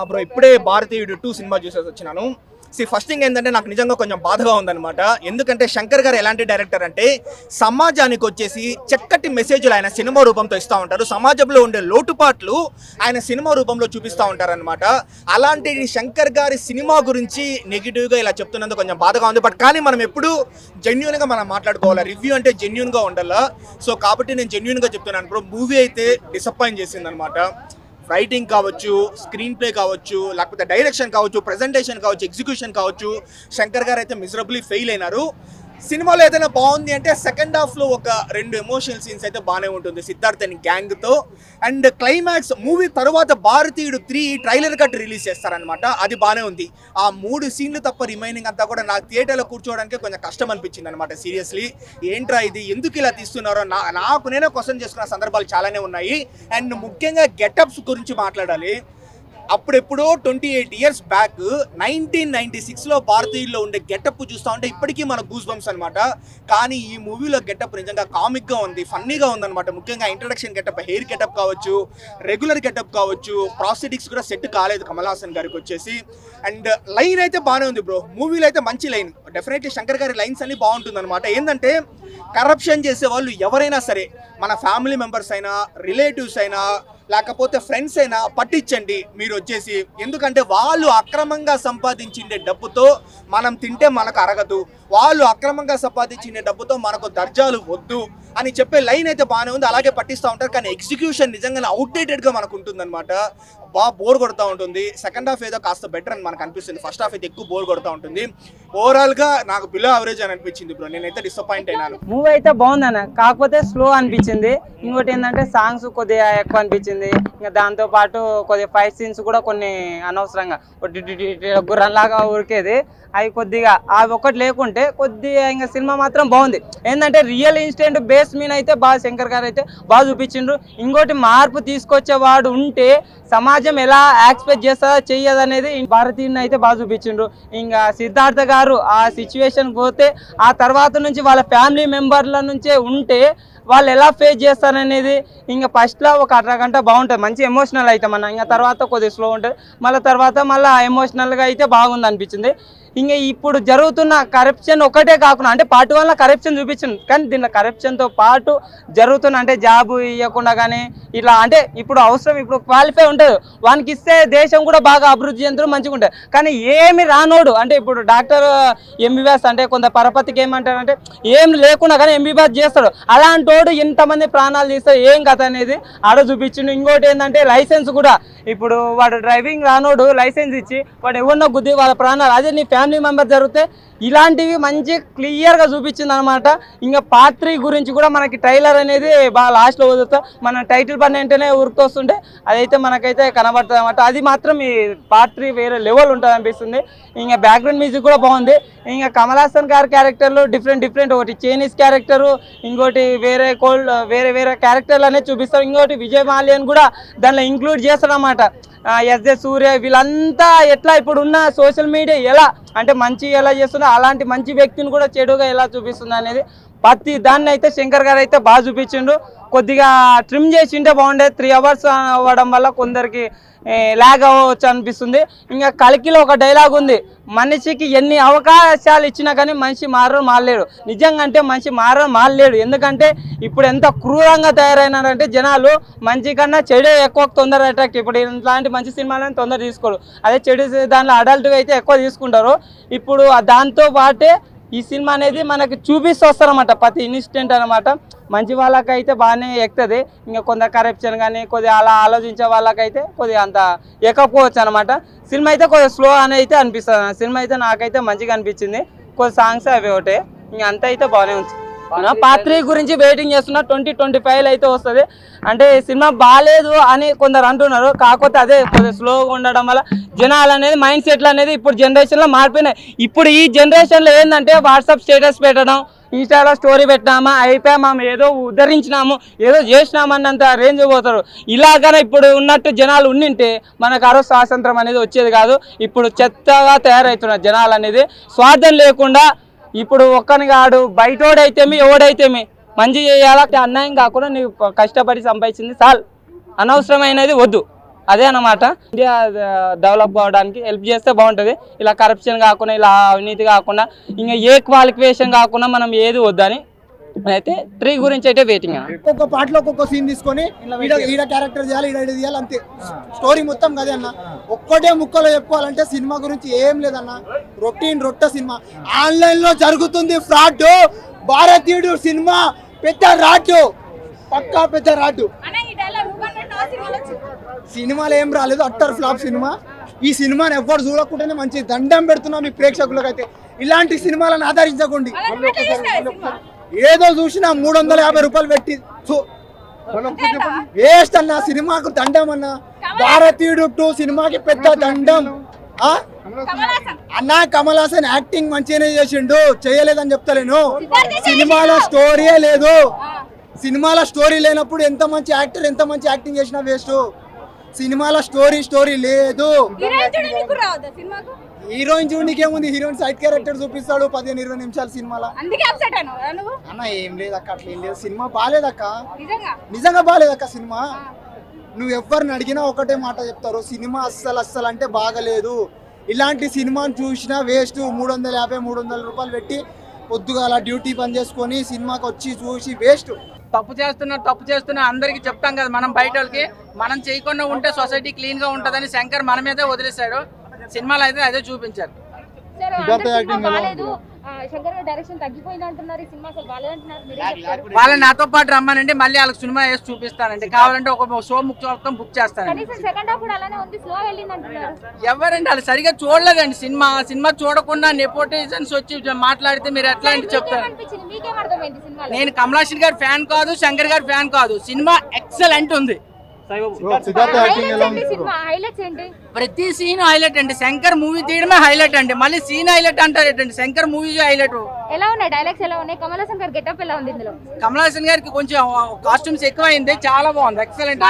Bro ఇప్పుడే భారతీయుడు 2 cinema చూసేసి వచ్చినాను. ఫస్ట్ థింగ్ ఏంటంటే నాకు నిజంగా కొంచెం బాధగా ఉందన్నమాట. ఎందుకంటే శంకర్ గారు ఎలాంటి డైరెక్టర్ అంటే సమాజానికి వచ్చేసి చక్కటి మెసేజ్లు ఆయన సినిమా రూపంతో ఇస్తూ ఉంటారు. సమాజంలో ఉండే లోటుపాట్లు ఆయన సినిమా రూపంలో చూపిస్తూ ఉంటారనమాట. అలాంటి శంకర్ గారి సినిమా గురించి నెగిటివ్గా ఇలా చెప్తున్నందుకు కొంచెం బాధగా ఉంది. బట్ కానీ మనం ఎప్పుడు జెన్యున్గా మనం మాట్లాడుకోవాలి. రివ్యూ అంటే జెన్యున్గా ఉండాలా. సో కాబట్టి నేను జెన్యున్గా చెప్తున్నాను బ్రో. మూవీ అయితే డిసప్పాయింట్ చేసింది అనమాట. రైటింగ్ కావచ్చు, స్క్రీన్ ప్లే కావచ్చు, లేకపోతే డైరెక్షన్ కావచ్చు, ప్రెజెంటేషన్ కావచ్చు, ఎగ్జిక్యూషన్ కావచ్చు, శంకర్ గారు అయితే మిజరబుల్లీ ఫెయిల్ అయినారు. సినిమాలో ఏదైనా బాగుంది అంటే సెకండ్ హాఫ్లో ఒక 2 ఎమోషనల్ సీన్స్ అయితే బాగానే ఉంటుంది సిద్ధార్థ్ అని గ్యాంగ్తో. అండ్ క్లైమాక్స్ మూవీ తర్వాత భారతీయుడు 3 ట్రైలర్ కట్ రిలీజ్ చేస్తారనమాట. అది బాగానే ఉంది. ఆ 3 సీన్లు తప్ప రిమైనింగ్ అంతా కూడా నాకు థియేటర్లో కూర్చోవడానికి కొంచెం కష్టం అనిపించింది అనమాట. సీరియస్లీ ఏంట్రా ఇది, ఎందుకు ఇలా తీస్తున్నారో నాకు నేనే క్వశ్చన్ చేసుకున్న సందర్భాలు చాలానే ఉన్నాయి. అండ్ ముఖ్యంగా గెటప్స్ గురించి మాట్లాడాలి. అప్పుడెప్పుడో 28 ఇయర్స్ బ్యాక్ 1996లో భారతీయుల్లో ఉండే గెటప్ చూస్తూ ఉంటే ఇప్పటికీ మన గూస్ బంప్స్ అనమాట. కానీ ఈ మూవీలో గెటప్ నిజంగా కామిక్గా ఉంది, ఫన్నీగా ఉందన్నమాట. ముఖ్యంగా ఇంట్రడక్షన్ గెటప్, హెయిర్ గెటప్ కావచ్చు, రెగ్యులర్ గెటప్ కావచ్చు, ప్రాస్థెటిక్స్ కూడా సెట్ కాలేదు కమల్ హాసన్ గారికి వచ్చేసి. అండ్ లైన్ అయితే బాగానే ఉంది బ్రో. మూవీలో అయితే మంచి లైన్, డెఫినెట్లీ శంకర్ గారి లైన్స్ అన్ని బాగుంటుంది అనమాట. ఏంటంటే కరప్షన్ చేసే వాళ్ళు ఎవరైనా సరే, మన ఫ్యామిలీ మెంబర్స్ అయినా, రిలేటివ్స్ అయినా, లేకపోతే ఫ్రెండ్స్ అయినా పట్టించండి మీరు వచ్చేసి. ఎందుకంటే వాళ్ళు అక్రమంగా సంపాదించిండే డబ్బుతో మనం తింటే మనకు అరగదు, వాళ్ళు అక్రమంగా సంపాదించిన డబ్బుతో మనకు దర్జాలు వద్దు అని చెప్పే లైన్ అయితే బాగానే ఉంది. అలాగే పట్టిస్తూ ఉంటారు. కానీ ఎగ్జిక్యూషన్ నిజంగానే అవుట్డేటెడ్గా మనకు ఉంటుంది అనమాట. బాగా బోర్ కొడుతూ ఉంటుంది. సెకండ్ హాఫ్ ఏదో కాస్త బెటర్ అని మనకు అనిపిస్తుంది. ఫస్ట్ హాఫ్ అయితే ఎక్కువ బోర్ కొడుతూ ఉంటుంది. ఓవరాల్గా నాకు బిలో యావరేజ్ అని అనిపించింది బ్రో. నేనైతే డిసప్పాయింట్ అయినాను. మూవీ అయితే బాగుందన్న, కాకపోతే స్లో అనిపించింది. ఇంకోటి ఏంటంటే సాంగ్స్ కొద్దిగా ఎక్కువ అనిపించింది. ఇంకా దాంతో పాటు కొద్దిగా ఫైట్ సీన్స్ కూడా కొన్ని అనవసరంగా గుర్రంలాగా ఉరికేది, అవి కొద్దిగా అవి ఒకటి లేకుంటే కొద్దిగా ఇంకా సినిమా మాత్రం బాగుంది. ఏంటంటే రియల్ ఇన్సిడెంట్ బేస్ మీద అయితే బాగా శంకర్ గారు అయితే బాగా చూపించిండ్రు. ఇంకోటి మార్పు తీసుకొచ్చేవాడు ఉంటే సమాజం ఎలా యాక్సెప్ట్ చేస్తుందా చెయ్యదు అనేది భారతీయుని అయితే బాగా చూపించిండ్రు. ఇంకా సిద్ధార్థ గారు ఆ సిచ్యువేషన్ పోతే ఆ తర్వాత నుంచి వాళ్ళ ఫ్యామిలీ మెంబర్ల నుంచే ఉంటే వాళ్ళు ఎలా ఫేస్ చేస్తారనేది ఇంకా ఫస్ట్లో ఒక అరగంట బాగుంటుంది, మంచి ఎమోషనల్ అయితే మన. ఇంకా తర్వాత కొద్దిగా స్లో ఉంటుంది, మళ్ళీ తర్వాత మళ్ళీ ఎమోషనల్గా అయితే బాగుంది అనిపించింది. ఇంకా ఇప్పుడు జరుగుతున్న కరప్షన్ ఒకటే కాకుండా, అంటే పార్ట్ 1లో కరప్షన్ చూపించింది, కానీ దీనిలో కరప్షన్తో పాటు జరుగుతున్న అంటే జాబు ఇవ్వకుండా కానీ ఇట్లా, అంటే ఇప్పుడు అవసరం, ఇప్పుడు క్వాలిఫై ఉంటుంది వానికి ఇస్తే దేశం కూడా బాగా అభివృద్ధి చెందుతూ మంచిగా ఉంటుంది. కానీ ఏమి రానోడు, అంటే ఇప్పుడు డాక్టర్ ఎంబీబీఎస్ అంటే కొంత పరపతికి ఏమంటారంటే ఏం లేకుండా కానీ ఎంబీబీఎస్ చేస్తాడు. అలాంటి వాడు ఎంతమంది ప్రాణాలు తీస్తాడు, ఏం కథ అనేది ఆడ చూపించిండు. ఇంకోటి ఏంటంటే లైసెన్స్ కూడా, ఇప్పుడు వాడు డ్రైవింగ్ రానోడు లైసెన్స్ ఇచ్చి వాడు ఎవరినో గుద్ది వాళ్ళ ప్రాణాలు, అదే నీ ఫ్యామిలీ మెంబర్ జరిగితే ఇలాంటివి మంచి క్లియర్గా చూపించింది అనమాట. ఇంకా పార్ట్ 3 గురించి కూడా మనకి ట్రైలర్ అనేది బాగా లాస్ట్లో వదులుతా, మన టైటిల్ పని వెంటనే ఉరుకొస్తుంటే అదైతే మనకైతే కనబడుతుంది అనమాట. అది మాత్రం ఈ పార్ట్ 3 వేరే లెవెల్ ఉంటుంది అనిపిస్తుంది. ఇంకా బ్యాక్గ్రౌండ్ మ్యూజిక్ కూడా బాగుంది. ఇంకా కమల్ హాసన్ గారి క్యారెక్టర్లు డిఫరెంట్, ఒకటి చైనీస్ క్యారెక్టరు, ఇంకోటి వేరే క్యారెక్టర్లు అనేది చూపిస్తారు. ఇంకోటి విజయ్ మాల్యన్ కూడా దానిలో ఇంక్లూడ్ చేస్తాడు అన్నమాట. ఎస్జే సూర్య వీళ్ళంతా ఎట్లా ఇప్పుడు ఉన్న సోషల్ మీడియా ఎలా అంటే మంచి ఎలా చేస్తుందో అలాంటి మంచి వ్యక్తిని కూడా చెడుగా ఎలా చూపిస్తుంది అనేది ప్రతి దాన్ని అయితే శంకర్ గారు అయితే బాగా చూపించిండు. కొద్దిగా ట్రిమ్ చేసి ఉంటే బాగుండేది. 3 అవర్స్ అవ్వడం వల్ల కొందరికి లాగ్ అవ్వచ్చు అనిపిస్తుంది. ఇంకా కలికిలో ఒక డైలాగ్ ఉంది, మనిషికి ఎన్ని అవకాశాలు ఇచ్చినా కానీ మనిషి మారలేడు. నిజంగా అంటే మనిషి మారలేడు. ఎందుకంటే ఇప్పుడు ఎంత క్రూరంగా తయారైనారంటే జనాలు మంచి కన్నా చెడు ఎక్కువ తొందర అట్రాక్ట్. ఇప్పుడు ఇట్లాంటి మంచి సినిమాలను తొందర తీసుకోరు, అదే చెడు దాంట్లో అడల్ట్గా అయితే ఎక్కువ తీసుకుంటారు. ఇప్పుడు దాంతో పాటే ఈ సినిమా అనేది మనకి చూపిస్తూ వస్తారన్నమాట ప్రతి ఇన్సిడెంట్ అనమాట. మంచి వాళ్ళకైతే బాగానే ఎక్కుతుంది. ఇంకా కొంత కరప్షన్ కానీ కొద్దిగా అలా ఆలోచించే వాళ్ళకైతే కొద్దిగా అంత ఎక్కకపోవచ్చు అనమాట. సినిమా అయితే కొద్దిగా స్లో అని అయితే అనిపిస్తుంది. సినిమా అయితే నాకైతే మంచిగా అనిపించింది. కొద్ది సాంగ్స్ అవి ఒకటే, ఇంక అంత అయితే బాగానే ఉంది. పార్ట్ 3 గురించి వెయిటింగ్ చేస్తున్నా. 2025 అయితే వస్తుంది. అంటే సినిమా బాగాలేదు అని కొందరు అంటున్నారు, కాకపోతే అదే కొద్దిగా స్లోగా ఉండడం వల్ల జనాలు అనేది మైండ్ సెట్లు అనేది ఇప్పుడు జనరేషన్లో మారిపోయినాయి. ఇప్పుడు ఈ జనరేషన్లో ఏంటంటే వాట్సాప్ స్టేటస్ పెట్టడం, ఇన్స్టాలో స్టోరీ పెట్టినామా అయిపోయామా, ఏదో ఉద్ధరించినాము ఏదో చేసినామన్నంత రేంజ్ పోతారు. ఇలాగనే ఇప్పుడు ఉన్నట్టు జనాలు ఉండింటే మనకు ఆ రోజు స్వాతంత్రం అనేది వచ్చేది కాదు. ఇప్పుడు చెత్తగా తయారవుతున్నారు జనాలు అనేది, స్వార్థం లేకుండా. ఇప్పుడు ఒక్కని కాడు, బయటోడైతేమి ఎవడైతేమి మంచి చేయాలా, అన్యాయం కాకుండా నీవు కష్టపడి సంపాదించింది చాలు, అనవసరమైనది వద్దు. అదే అన్నమాట. ఇండియా డెవలప్ కావడానికి హెల్ప్ చేస్తే బాగుంటుంది. ఇలా కరప్షన్ కాకుండా, ఇలా అవినీతి కాకుండా, ఇంకా ఏ క్వాలిఫికేషన్ కాకుండా మనం ఏది వద్దని అయితే 3 గురించి అయితే వెయిటింగ్ అన్న. ఒక్కొక్క పాటలో ఒక్కొక్క సీన్ తీసుకొని ఈడ క్యారెక్టర్ చేయాలి, ఈడ చేయాలి, అంతే స్టోరీ మొత్తం కదే అన్న. ఒక్కటే ముక్కలో చెప్పుకోవాలంటే సినిమా గురించి ఏం లేదన్న, రొట్ట సినిమా. ఆన్లైన్ లో జరుగుతుంది ఫ్రాడ్, భారతీయుడు సినిమా పెద్ద రాటు, పక్కా పెద్ద రాటు. సినిమాలు ఏం రాలేదు, అట్టర్ ఫ్లాప్ సినిమా. ఈ సినిమాని ఎవ్వరు చూడకుండానే మంచి దండం పెడుతున్నాం మీ ప్రేక్షకులకు. అయితే ఇలాంటి సినిమాలను ఆదరించకండి. ఏదో చూసినా 350 రూపాయలు పెట్టి వేస్ట్ అన్న. సినిమాకు దండం అన్న. భారతీయుడు 2 సినిమాకి పెద్ద దండం అన్న. కమల్ హాసన్ యాక్టింగ్ మంచిగానే చేసిండు, చేయలేదని చెప్తలేను. సినిమాలో స్టోరీయే లేదు. సినిమాలో స్టోరీ లేనప్పుడు ఎంత మంచి యాక్టర్ ఎంత మంచి యాక్టింగ్ చేసినా వేస్ట్. సినిమాలో స్టోరీ లేదు. హీరోయిన్ చూడడానికి ఏముంది, హీరోయిన్ సైడ్ క్యారెక్టర్ చూపిస్తాడు 15-20 నిమిషాలు సినిమాలో. అన్న ఏం లేదక్క, అట్లా ఏం లేదు. సినిమా బాగాలేదక్క, నిజంగా బాగాలేదక్క సినిమా. నువ్వు ఎవరిని అడిగినా ఒకటే మాట చెప్తారు, సినిమా అస్సలు అంటే బాగలేదు. ఇలాంటి సినిమాని చూసినా వేస్ట్. 350-300 రూపాయలు పెట్టి పొద్దుగాల డ్యూటీ పని చేసుకొని సినిమాకి వచ్చి చూసి వేస్ట్. తప్పు చేస్తున్నా అందరికి చెప్తాం కదా మనం, బయట వాళ్ళకి. మనం చేయకుండా ఉంటే సొసైటీ క్లీన్ గా ఉంటదని శంకర్ మన మీదే వదిలేశాడు. సినిమాలో అయితే అదే చూపించారు. వాళ్ళని నాతో పాటు రమ్మానండి, మళ్ళీ వాళ్ళకి సినిమా వేసి చూపిస్తానండి. కావాలంటే ఒక షో మొత్తం బుక్ చేస్తానండి. ఎవరండి వాళ్ళు సరిగా చూడలేదండి సినిమా చూడకుండా నెపోటిజన్స్ వచ్చి మాట్లాడితే మీరు ఎట్లా అంటే చెప్తారు. నేను కమల్ హాసన్ గారి ఫ్యాన్ కాదు, శంకర్ గారి ఫ్యాన్ కాదు. సినిమా ఎక్సలెంట్ ఉంది. ప్రతి సీన్ హైలైట్ అండి. శంకర్ మూవీ తీయడమే హైలైట్ అండి, మళ్ళీ సీన్ హైలైట్ అంటారు ఏంటండి. Shankar movie highlight. ఎలా ఉన్నాయి డైలాగ్స్, ఎలా ఉన్నాయి? కమల్ హాసన్ గారి గెటప్ ఎలా ఉంది ఇందులో? కమల్ హాసన్ గారికి కొంచెం కాస్ట్యూమ్స్ ఎక్కువైంది, చాలా బాగుంది, ఎక్సలెంట్.